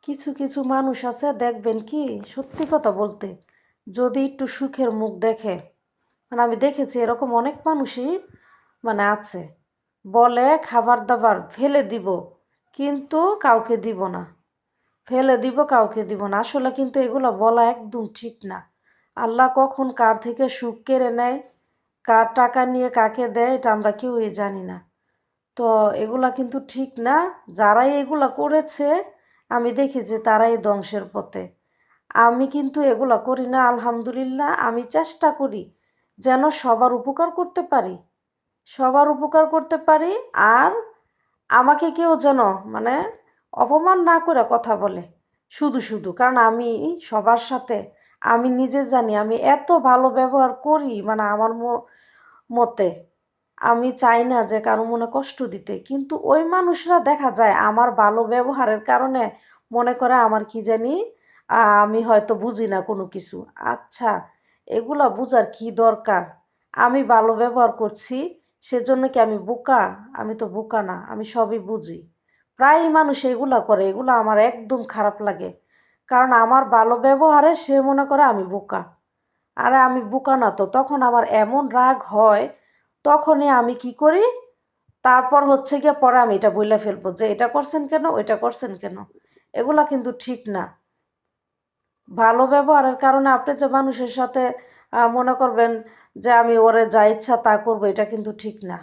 কিছু কিছু মানুষ আছে দেখবেন কি, সত্যি কথা বলতে, যদি একটু সুখের মুখ দেখে, মানে আমি দেখেছি এরকম অনেক মানুষই মানে আছে, বলে খাবার দাবার ফেলে দিব কিন্তু কাউকে দিব না, ফেলে দিব কাউকে দিব না। আসলে কিন্তু এগুলো বলা একদম ঠিক না। আল্লাহ কখন কার থেকে সুখ কেড়ে নেয়, কার টাকা নিয়ে কাকে দেয়, এটা আমরা কেউই জানি না। তো এগুলা কিন্তু ঠিক না। যারাই এগুলা করেছে আমি দেখি যে তারাই ধ্বংসের পথে। আমি কিন্তু এগুলা করি না, আলহামদুলিল্লাহ। আমি চেষ্টা করি যেন সবার উপকার করতে পারি, সবার উপকার করতে পারি। আর আমাকে কেউ যেন মানে অপমান না করে কথা বলে শুধু শুধু, কারণ আমি সবার সাথে, আমি নিজে জানি আমি এত ভালো ব্যবহার করি, মানে আমার মতে আমি চাই না যে কারো মনে কষ্ট দিতে, কিন্তু ওই মানুষরা দেখা যায় আমার ভালো ব্যবহারের কারণে মনে করে আমার কি জানি আমি হয়তো বুঝি না কোনো কিছু। আচ্ছা, এগুলা বুঝার কি দরকার? আমি ভালো ব্যবহার করছি সেজন্য কি আমি বোকা? আমি তো বোকা না, আমি সবই বুঝি। প্রায় মানুষ এগুলা করে, এগুলা আমার একদম খারাপ লাগে। কারণ আমার ভালো ব্যবহারে সে মনে করে আমি বোকা। আরে আমি বোকা না তো, তখন আমার এমন রাগ হয়, তখনই আমি কি করি, তারপর হচ্ছে গিয়ে পরে আমি এটা বইলা ফেলবো যে এটা করছেন কেন, ওইটা করছেন কেন। এগুলা কিন্তু ঠিক না। ভালো ব্যবহারের কারণে আপনি যে মানুষের সাথে মনে করবেন যে আমি ওরে যা ইচ্ছা তা করবো, এটা কিন্তু ঠিক না।